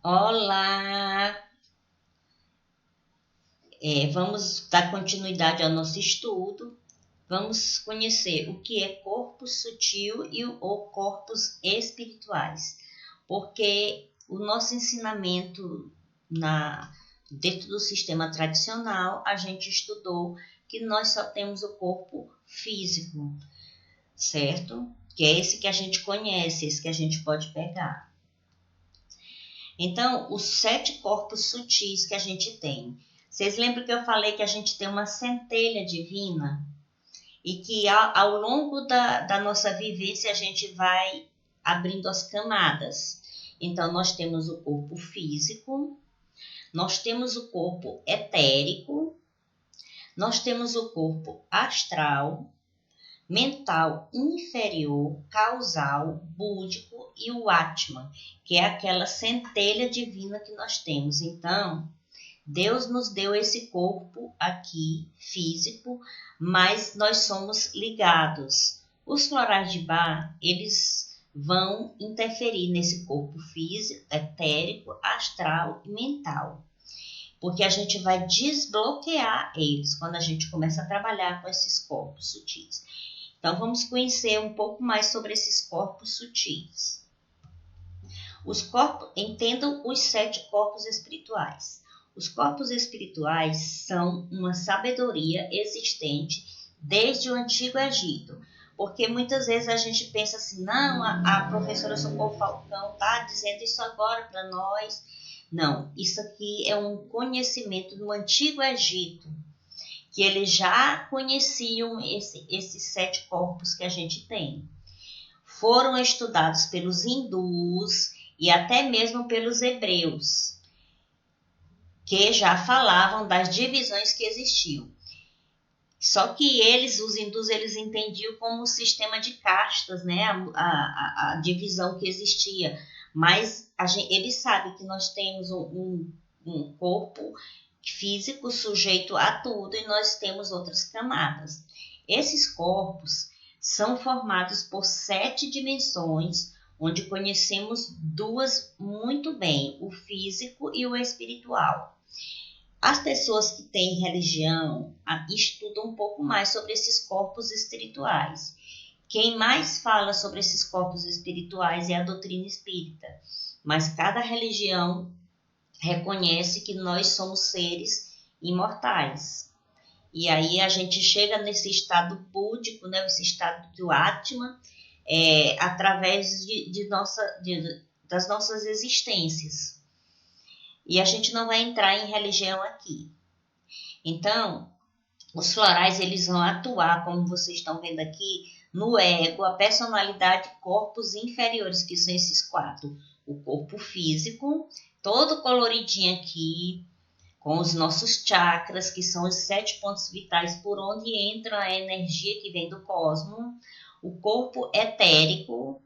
Olá! Vamos dar continuidade ao nosso estudo. Vamos conhecer o que é corpo sutil ou corpos espirituais, porque o nosso ensinamento dentro do sistema tradicional, a gente estudou que nós só temos o corpo físico, certo? Que é esse que a gente conhece, esse que a gente pode pegar. Então, os 7 corpos sutis que a gente tem. Vocês lembram que eu falei que a gente tem uma centelha divina? E que ao longo da nossa vivência a gente vai abrindo as camadas. Então, nós temos o corpo físico, nós temos o corpo etérico, nós temos o corpo astral, mental inferior, causal, búdico e o Atman, que é aquela centelha divina que nós temos. Então, Deus nos deu esse corpo aqui, físico, mas nós somos ligados. Os florais de Bach, eles vão interferir nesse corpo físico, etérico, astral e mental. Porque a gente vai desbloquear eles quando a gente começa a trabalhar com esses corpos sutis. Então, vamos conhecer um pouco mais sobre esses corpos sutis. Entendam os 7 corpos espirituais. Os corpos espirituais são uma sabedoria existente desde o Antigo Egito. Porque muitas vezes a gente pensa assim, não, a professora Socorro Falcão está dizendo isso agora para nós. Não, isso aqui é um conhecimento do Antigo Egito, que eles já conheciam esses 7 corpos que a gente tem. Foram estudados pelos hindus e até mesmo pelos hebreus, que já falavam das divisões que existiam. Só que os hindus, eles entendiam como um sistema de castas, né? A divisão que existia. Mas eles sabem que nós temos um corpo físico sujeito a tudo e nós temos outras camadas. Esses corpos são formados por 7 dimensões, onde conhecemos 2 muito bem, o físico e o espiritual. As pessoas que têm religião estudam um pouco mais sobre esses corpos espirituais. Quem mais fala sobre esses corpos espirituais é a doutrina espírita, mas cada religião reconhece que nós somos seres imortais. E aí a gente chega nesse estado búdico, né, esse estado do Atman, através das nossas existências. E a gente não vai entrar em religião aqui. Então, os florais, eles vão atuar, como vocês estão vendo aqui, no ego, a personalidade, corpos inferiores, que são esses 4. O corpo físico, todo coloridinho aqui, com os nossos chakras, que são os 7 pontos vitais por onde entra a energia que vem do cosmos. O corpo etérico,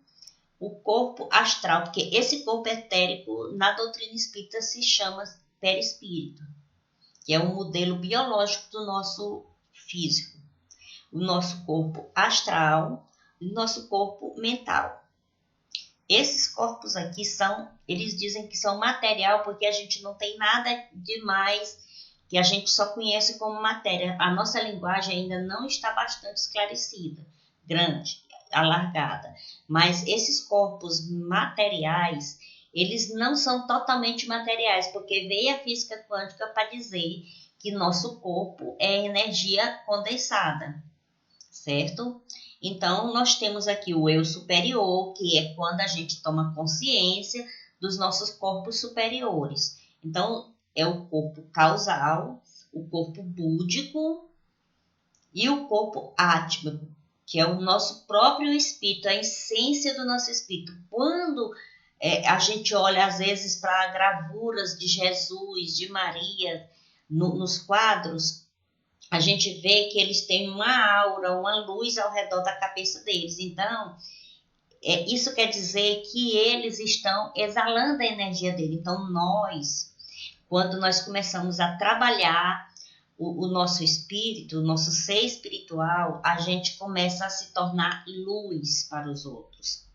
o corpo astral, porque esse corpo etérico, na doutrina espírita, se chama perispírito, que é o modelo biológico do nosso físico. O nosso corpo astral e o nosso corpo mental. Esses corpos aqui eles dizem que são material porque a gente não tem nada demais, que a gente só conhece como matéria. A nossa linguagem ainda não está bastante esclarecida, grande, alargada. Mas esses corpos materiais, eles não são totalmente materiais, porque veio a física quântica para dizer que nosso corpo é energia condensada, certo? Então, nós temos aqui o eu superior, que é quando a gente toma consciência dos nossos corpos superiores. Então, é o corpo causal, o corpo búdico e o corpo átmico, que é o nosso próprio espírito, a essência do nosso espírito. Quando a gente olha, às vezes, para gravuras de Jesus, de Maria, nos quadros, a gente vê que eles têm uma aura, uma luz ao redor da cabeça deles. Então, isso quer dizer que eles estão exalando a energia dele. Então, quando nós começamos a trabalhar o nosso espírito, o nosso ser espiritual, a gente começa a se tornar luz para os outros.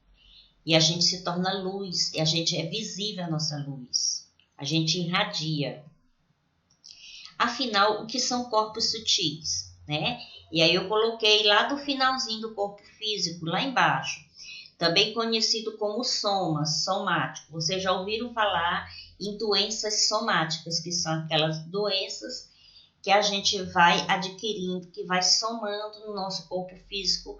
E a gente se torna luz, e a gente é visível a nossa luz. A gente irradia. Afinal, o que são corpos sutis, né? E aí eu coloquei lá do finalzinho do corpo físico, lá embaixo, também conhecido como somas, somático. Vocês já ouviram falar em doenças somáticas, que são aquelas doenças que a gente vai adquirindo, que vai somando no nosso corpo físico,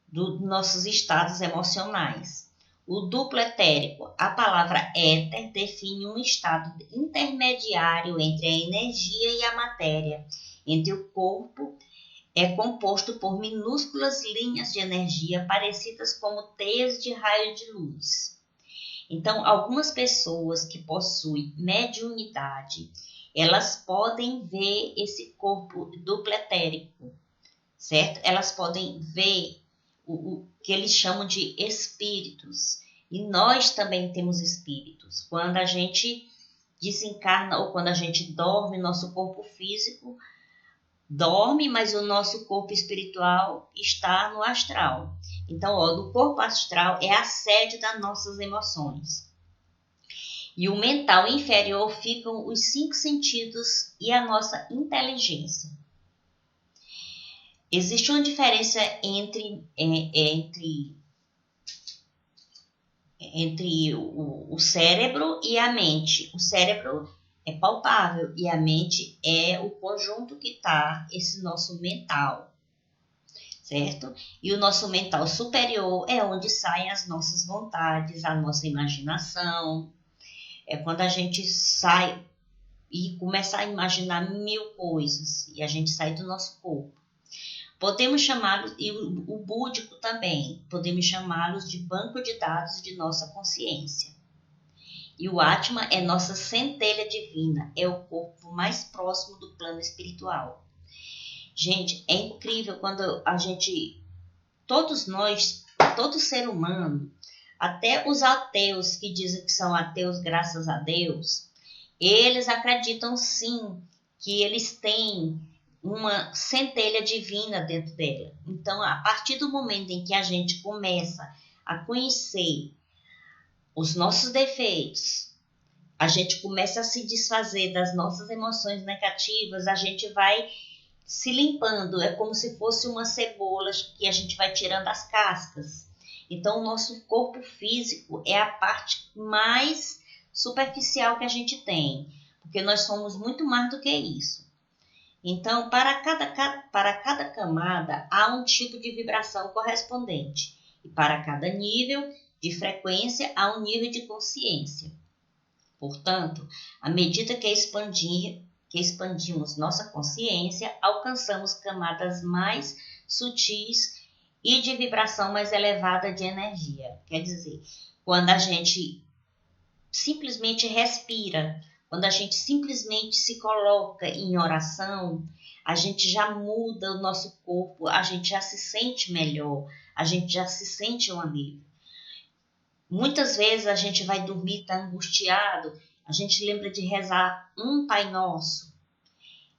dos nossos estados emocionais. O duplo etérico, a palavra éter define um estado intermediário entre a energia e a matéria, entre o corpo. É composto por minúsculas linhas de energia parecidas como teias de raio de luz. Então, algumas pessoas que possuem mediunidade, elas podem ver esse corpo duplo etérico, certo? Elas podem ver o que eles chamam de espíritos. E nós também temos espíritos. Quando a gente desencarna ou quando a gente dorme, nosso corpo físico dorme, mas o nosso corpo espiritual está no astral. Então, no corpo astral é a sede das nossas emoções. E o mental inferior ficam os 5 sentidos e a nossa inteligência. Existe uma diferença entre o cérebro e a mente. O cérebro é palpável e a mente é o conjunto que está esse nosso mental, certo? E o nosso mental superior é onde saem as nossas vontades, a nossa imaginação. É quando a gente sai e começa a imaginar 1000 coisas e a gente sai do nosso corpo. Podemos chamá-los, e o búdico também, podemos chamá-los de banco de dados de nossa consciência. E o Atma é nossa centelha divina, é o corpo mais próximo do plano espiritual. Gente, é incrível quando a gente, todos nós, todo ser humano, até os ateus que dizem que são ateus graças a Deus, eles acreditam sim que eles têm uma centelha divina dentro dela. Então, a partir do momento em que a gente começa a conhecer os nossos defeitos, a gente começa a se desfazer das nossas emoções negativas, a gente vai se limpando, é como se fosse uma cebola que a gente vai tirando as cascas. Então, o nosso corpo físico é a parte mais superficial que a gente tem, porque nós somos muito mais do que isso. Então, para cada camada, há um tipo de vibração correspondente. E para cada nível de frequência, há um nível de consciência. Portanto, à medida que expandimos nossa consciência, alcançamos camadas mais sutis e de vibração mais elevada de energia. Quer dizer, quando a gente simplesmente respira, quando a gente simplesmente se coloca em oração, a gente já muda o nosso corpo, a gente já se sente melhor, a gente já se sente um alívio. Muitas vezes a gente vai dormir, está angustiado, a gente lembra de rezar um Pai Nosso.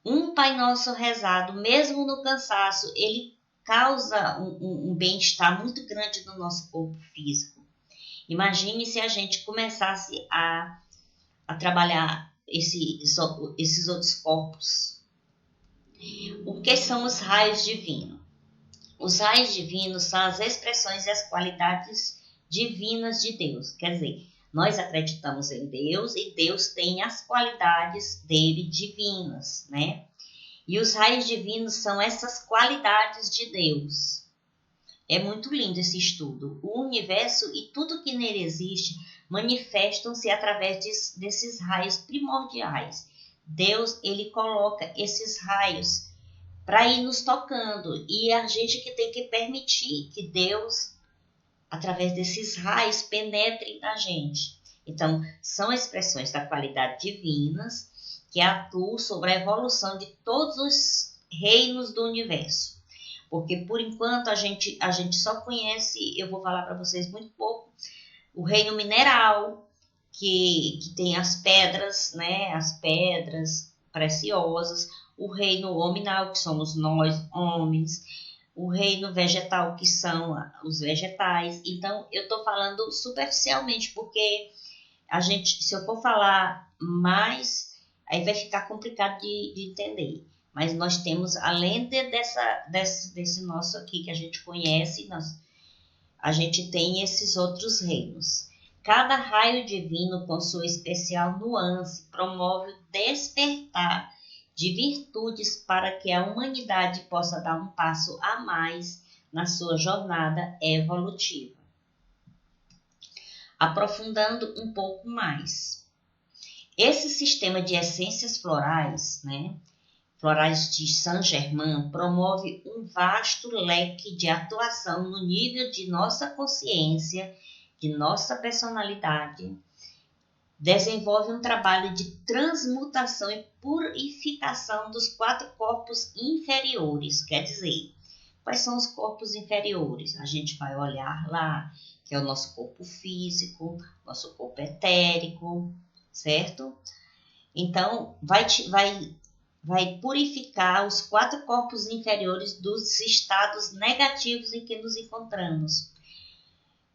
Um Pai Nosso rezado, mesmo no cansaço, ele causa um bem-estar muito grande no nosso corpo físico. Imagine se a gente começasse a trabalhar esses outros corpos. O que são os raios divinos? Os raios divinos são as expressões e as qualidades divinas de Deus. Quer dizer, nós acreditamos em Deus e Deus tem as qualidades dele divinas, né? E os raios divinos são essas qualidades de Deus. É muito lindo esse estudo. O universo e tudo que nele existe manifestam-se através desses raios primordiais. Deus, ele coloca esses raios para ir nos tocando. E a gente que tem que permitir que Deus, através desses raios, penetre na gente. Então, são expressões da qualidade divinas que atuam sobre a evolução de todos os reinos do universo. Porque, por enquanto, a gente só conhece, eu vou falar para vocês muito pouco, o reino mineral, que tem as pedras, né? As pedras preciosas. O reino hominal, que somos nós, homens. o reino vegetal, que são os vegetais. Então, eu estou falando superficialmente, porque se eu for falar mais, aí vai ficar complicado de entender. Mas nós temos, além desse nosso aqui que a gente conhece, a gente tem esses outros reinos. Cada raio divino, com sua especial nuance, promove o despertar de virtudes para que a humanidade possa dar um passo a mais na sua jornada evolutiva. Aprofundando um pouco mais. Esse sistema de essências florais, florais de Saint-Germain, promove um vasto leque de atuação no nível de nossa consciência, de nossa personalidade. Desenvolve um trabalho de transmutação e purificação dos 4 corpos inferiores. Quer dizer, quais são os corpos inferiores? A gente vai olhar lá, que é o nosso corpo físico, nosso corpo etérico, certo? Então, vai purificar os 4 corpos inferiores dos estados negativos em que nos encontramos,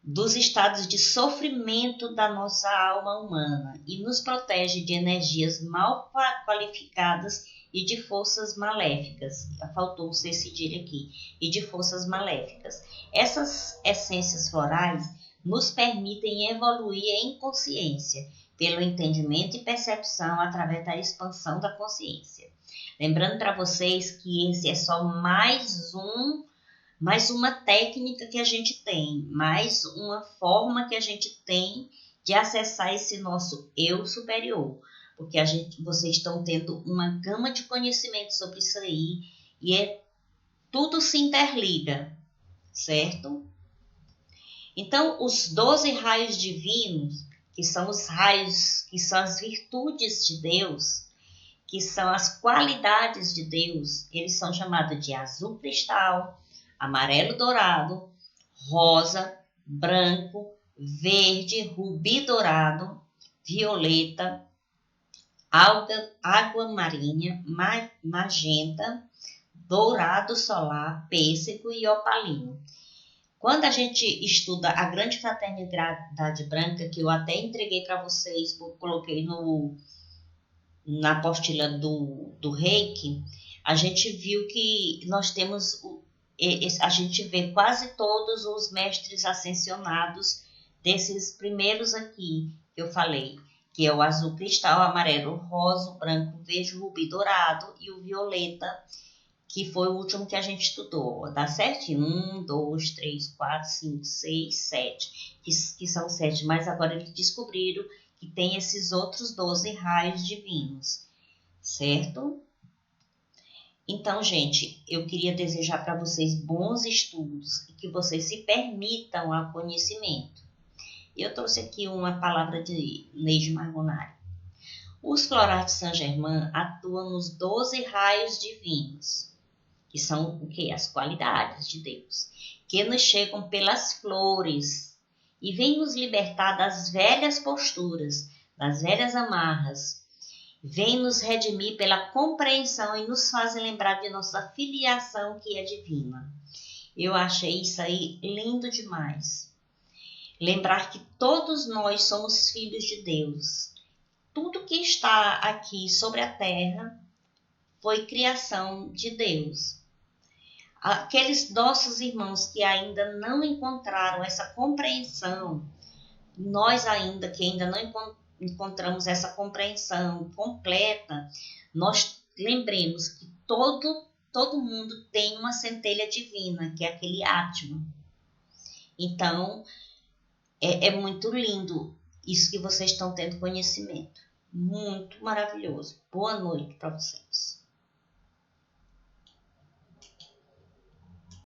dos estados de sofrimento da nossa alma humana, e nos protege de energias mal qualificadas e de forças maléficas. Faltou o C cedilha aqui. E de forças maléficas. Essas essências florais nos permitem evoluir em consciência, pelo entendimento e percepção através da expansão da consciência. Lembrando para vocês que esse é só mais uma técnica que a gente tem, mais uma forma que a gente tem de acessar esse nosso eu superior, porque vocês estão tendo uma gama de conhecimento sobre isso aí, e tudo se interliga, certo? Então, os 12 raios divinos, que são os raios, que são as virtudes de Deus, que são as qualidades de Deus, eles são chamados de azul cristal, amarelo dourado, rosa, branco, verde, rubi dourado, violeta, água marinha, magenta, dourado solar, pêssego e opalino. Quando a gente estuda a grande fraternidade branca, que eu até entreguei para vocês, coloquei na apostila do Reiki, a gente viu que nós temos, a gente vê quase todos os mestres ascensionados desses primeiros aqui que eu falei, que é o azul cristal, amarelo, rosa, branco, verde, rubi dourado e o violeta, que foi o último que a gente estudou. Dá certinho? 1, 2, 3, 4, 5, 6, 7, que são 7, mas agora eles descobriram que tem esses outros 12 raios divinos, certo? Então, gente, eu queria desejar para vocês bons estudos e que vocês se permitam ao conhecimento. Eu trouxe aqui uma palavra de Neide Margonari. Os florais de Saint-Germain atuam nos 12 raios divinos, que são o quê? As qualidades de Deus, que nos chegam pelas flores e vêm nos libertar das velhas posturas, das velhas amarras. Vem nos redimir pela compreensão e nos fazem lembrar de nossa filiação que é divina. Eu achei isso aí lindo demais. Lembrar que todos nós somos filhos de Deus. Tudo que está aqui sobre a terra foi criação de Deus. Aqueles nossos irmãos que ainda não encontraram essa compreensão, nós ainda não encontramos essa compreensão completa, nós lembremos que todo mundo tem uma centelha divina, que é aquele Atman. Então, é muito lindo isso que vocês estão tendo conhecimento. Muito maravilhoso. Boa noite para vocês.